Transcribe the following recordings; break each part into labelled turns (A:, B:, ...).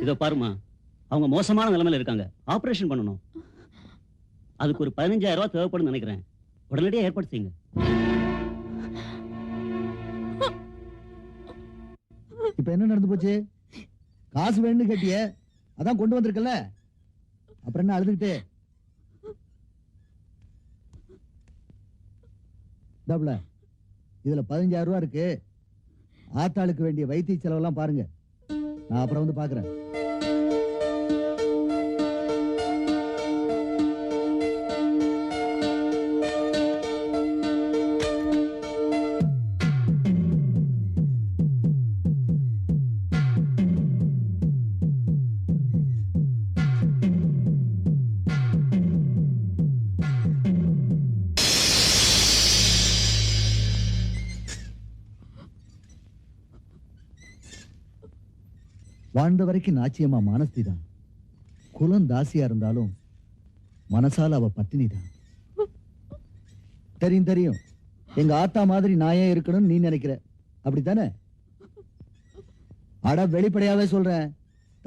A: இதோ பாருமா, அவங்க மோசமான நிலைமையில இருக்காங்க. ஆபரேஷன் பண்ணணும். அதுக்கு ஒரு 15,000 ரூபாய் தேவைப்படும் நினைக்கிறேன். உடனடியாக ஏற்பாடு செய்யுங்க.
B: இப்ப என்ன நடந்து போச்சு? காசு வேணும்னு கேட்டிய, அதான் கொண்டு வந்திருக்கல. அப்புறம் என்ன அழுதுகிட்டே? இதுல 15,000 ரூபாய் இருக்கு. ஆத்தாளுக்கு வேண்டிய வைத்திய செலவெல்லாம் பாருங்க. நான் அப்புறம் வந்து பாக்குறேன். வாழ்ந்த வரைக்கும் நாச்சியம்மா மானஸ்தி தான். குலம் தாசியா இருந்தாலும் மனசால அவ பட்டினி தான். தெரியும் தெரியும், எங்க ஆத்தா மாதிரி நான் ஏன் இருக்கணும்னு நீ நினைக்கிற, அப்படித்தானே? அட வெளிப்படையாவே சொல்றேன்,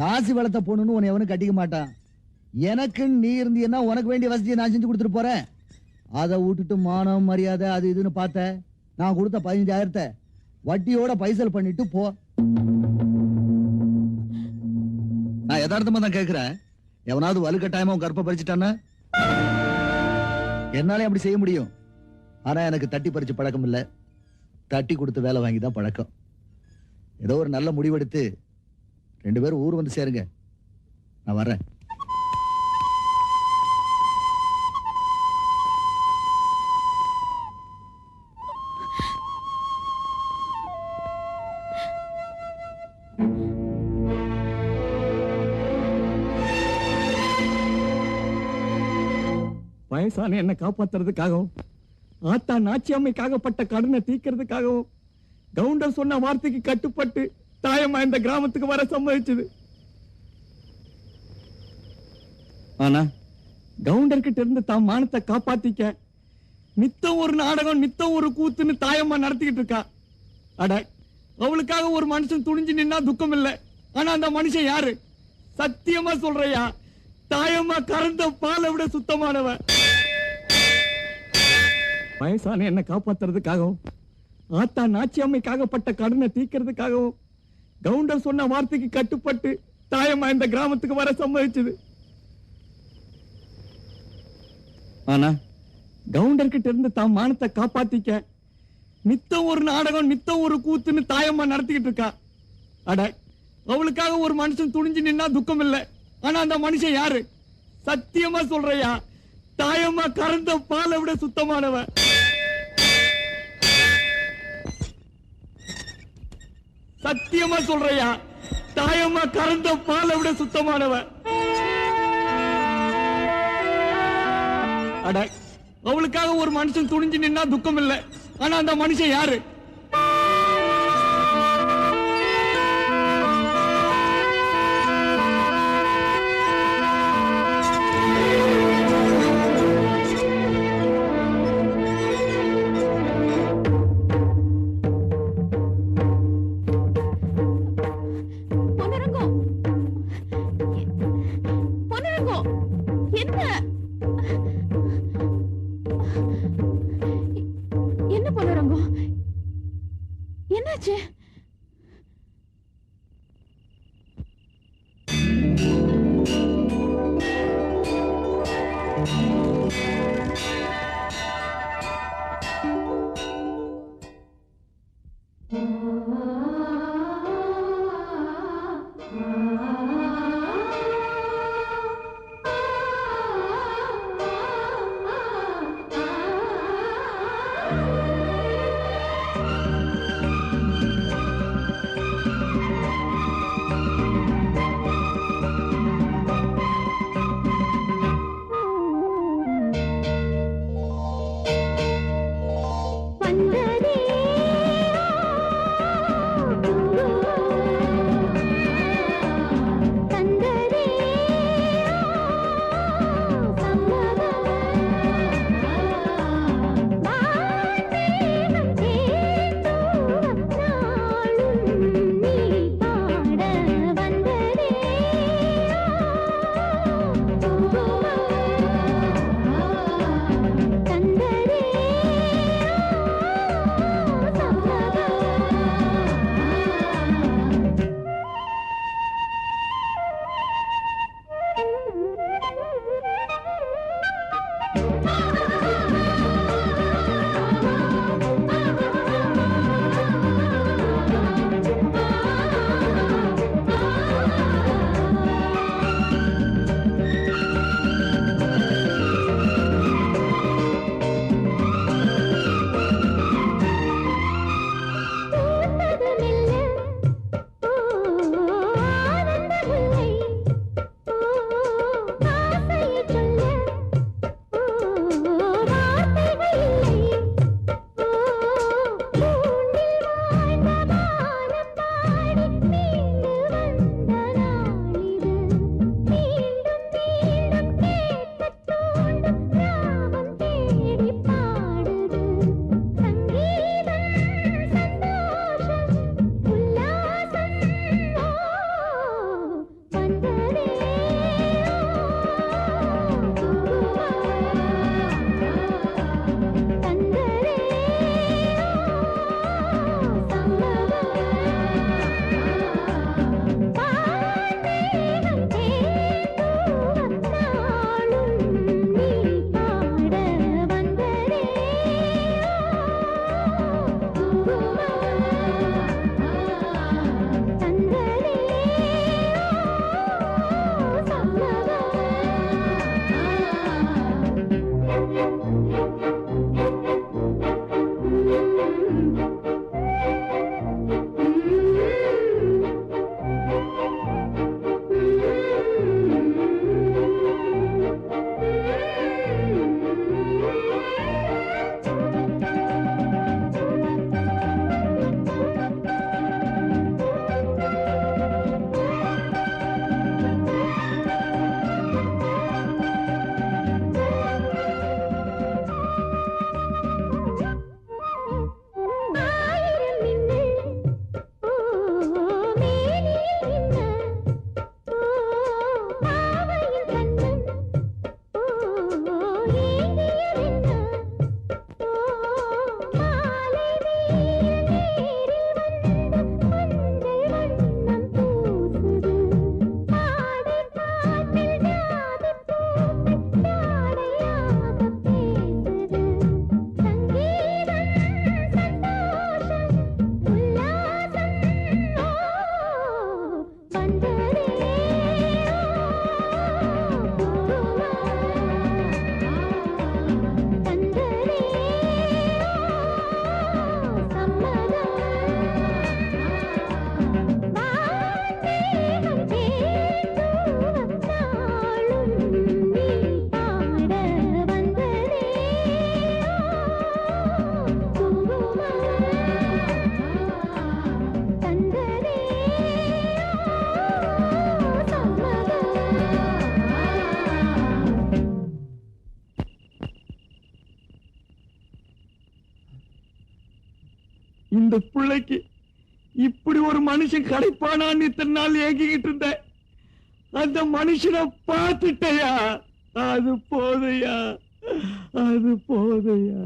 B: தாசி வளர்த்த பொண்ணுன்னு உன்னை எவனும் கட்டிக்க மாட்டான். எனக்கு நீ இருந்தீன்னா உனக்கு வேண்டிய வசதியை நான் செஞ்சு கொடுத்துட்டு போறேன். அதை விட்டுட்டு மானம் மரியாதை அது இதுன்னு பார்த்த, நான் கொடுத்த 15,000 வட்டியோட பைசல் பண்ணிட்டு போ. நான் யதார்த்தமா தான் கேட்கிறேன். எவனாவது வலுக்கட்டாயமா கற்ப பறிச்சுட்டானா? என்னாலே அப்படி செய்ய முடியும். ஆனா எனக்கு தட்டி பறிச்சு பழக்கம் இல்ல. தட்டி கொடுத்து வேலை வாங்கி தான் பழக்கம். ஏதோ ஒரு நல்ல முடிவெடுத்து 2 பேரும் ஊர் வந்து சேருங்க. நான் வர்றேன்.
C: வயசான என்ன காப்பாத்துறதுக்காகவும், ஆத்தா நாச்சியம்மைக்காகப்பட்ட கடனை தீக்கிறதுக்காகவும் கவுண்டர் சொன்ன வார்த்தைக்கு கட்டுப்பட்டு தாயம்மா இந்த கிராமத்துக்கு வர சம்மதிச்சது. ஆனா கவுண்டர் கிட்ட இருந்து தான் மானத்தை காப்பாத்திக்க நித்தம் ஒரு நாடகம், நித்தம் ஒரு கூத்துன்னு தாயம்மா நடத்திக்கிட்டு இருக்கா. அட, அவளுக்காக ஒரு மனுஷன் துணிஞ்சு நின்னா துக்கம் இல்லை. ஆனா அந்த மனுஷன் யாரு? சத்தியமா சொல்றையா, தாயம்மா கறந்த பாலை விட சுத்தமானவ. வயசான என்ன காப்பாத்துறதுக்காகவும், ஆத்தா நாச்சியம்மைக்காகப்பட்ட கடனை தீக்கிறதுக்காகவும் கவுண்டர் சொன்ன வார்த்தைக்கு கட்டுப்பட்டு தாயம்மா இந்த கிராமத்துக்கு வர சம்மதிச்சது. ஆனா கவுண்டர் கிட்ட இருந்து தான் மானத்தை காப்பாத்திக்க நித்தம் ஒரு நாடகம், நித்தம் ஒரு கூத்துன்னு தாயம்மா நடத்திக்கிட்டு இருக்கா. அட, அவளுக்காக ஒரு மனுஷன் துணிஞ்சு நின்னா துக்கம் இல்லை. ஆனா அந்த மனுஷன் யாரு? சத்தியமா சொல்றையா, தாயம்மா கறந்த பாலை விட சுத்தமானவ. சத்தியமா சொல்றையா, தாயம்மா கறந்த பாலை விட சுத்தமானவ. அட, அவளுக்காக ஒரு மனுஷன் துணிஞ்சு நின்னா துக்கம் இல்லை. ஆனா அந்த மனுஷன் யாரு?
D: என்ன பொன்னுரங்கம், என்னாச்சு?
C: அந்த பிள்ளைக்கு இப்படி ஒரு மனுஷன் கிடைப்பானான்னு இத்தனை நாள் ஏங்கிக்கிட்டு இருந்தேன். அந்த மனுஷனை பார்த்துட்டயா, அது போதையா, அது போதையா.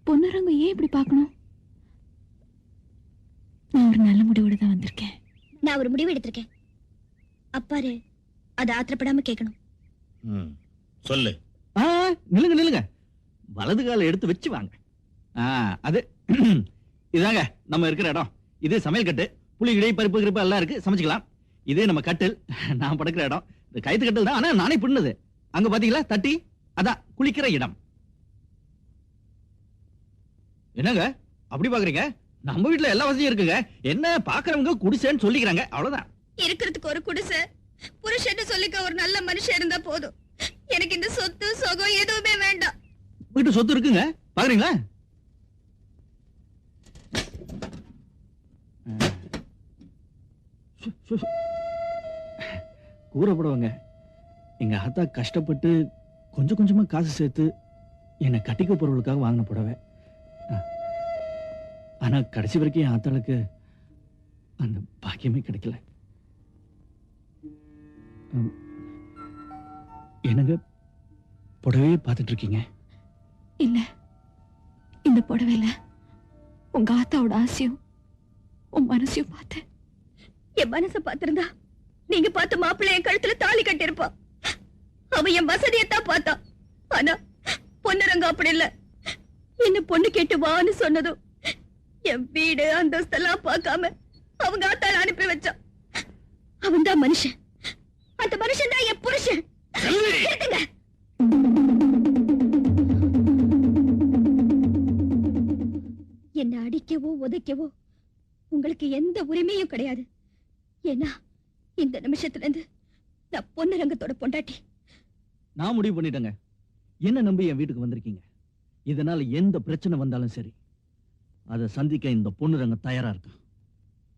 D: பொன்னுரங்க ஏன் இப்படி பார்க்கணும்? நான் ஒரு நல்ல முடிவோட தான் வந்திருக்கேன்.
E: நான் ஒரு முடிவு எடுத்திருக்கேன். அப்பாரு அதை ஆத்திரப்படாம கேட்கணும்.
F: சொல்லு.
C: நில்லுங்க நில்லுங்க, வலது கால எடுத்து வச்சு வாங்க. அது இதாங்க நம்ம இருக்கிற இடம். இது சமையல் கட்டு, புளி இடை பருப்பு கிருப்பு எல்லாம் இருக்கு, சமைச்சுக்கலாம். இதே நம்ம கட்டில், நான் படுக்கிற இடம். இந்த கைத்து கட்டில் தான், ஆனா நானே பின்னது. அங்க பாத்தீங்களா தட்டி, அதான் குளிக்கிற இடம். என்னங்க அப்படி பாக்குறீங்க? நம்ம வீட்டுல எல்லா வசதியும் இருக்குங்க. என்ன பாக்குறவங்க குடிசைன்னு சொல்லிக்கிறாங்க, அவ்வளவுதான்.
E: இருக்கிறதுக்கு ஒரு குடிசை, புருஷன் சொல்லிக்க ஒரு நல்ல மனுஷன் இருந்தா போதும். எனக்கு இந்த சொத்து சொகம் எதுவுமே வேண்டாம்.
C: வீட்டு சொத்து இருக்குங்க, பாக்குறீங்களா? கூறப்படுவாங்க, எங்க ஆத்தா கஷ்டப்பட்டு கொஞ்சம் கொஞ்சமா காசு சேர்த்து என்னை கட்டிக்க பொருளுக்காக வாங்கின புடவை. ஆனா கடைசி வரைக்கும் என் ஆத்தாளுக்கு அந்த பாக்கியமே கிடைக்கல. என்னங்க புடவையே பார்த்துட்டு இருக்கீங்க?
D: இல்ல, இந்த புடவையில உங்க ஆத்தாவோட ஆசையும் உன் மனசையும் பார்த்தேன்.
E: என் மனச பாத்திருந்தா நீங்க பார்த்த மாப்பிள்ளை என் கழுத்துல தாலி கட்டிருப்பா. அவன் என் வசதியத்தான் பார்த்தான். ஆனா பொன்னுரங்க அப்படி இல்ல. என்ன பொண்ணு கேட்டு வான்னு சொன்னதும் என் வீடு அந்தஸ்தெல்லாம் பார்க்காம அவங்க ஆத்தால அனுப்பி வச்சான். அவன் தான் மனுஷன். அந்த மனுஷன் தான் என் புருஷன். நிறுத்துங்க. என்ன அடிக்கவோ உதைக்கவோ உங்களுக்கு எந்த உரிமையும் கிடையாது. ஏன்னா இந்த நிமிஷத்துல இருந்து நான் பொன்னுரங்கத்தோட பொண்டாட்டி.
C: நான் முடிவு பண்ணிட்டேங்க. என்ன நம்பி என் வீட்டுக்கு வந்திருக்கீங்க. இதனால எந்த பிரச்சனை வந்தாலும் சரி, அதை சந்திக்க இந்த பொன்னுரங்க தயாரா இருக்கு.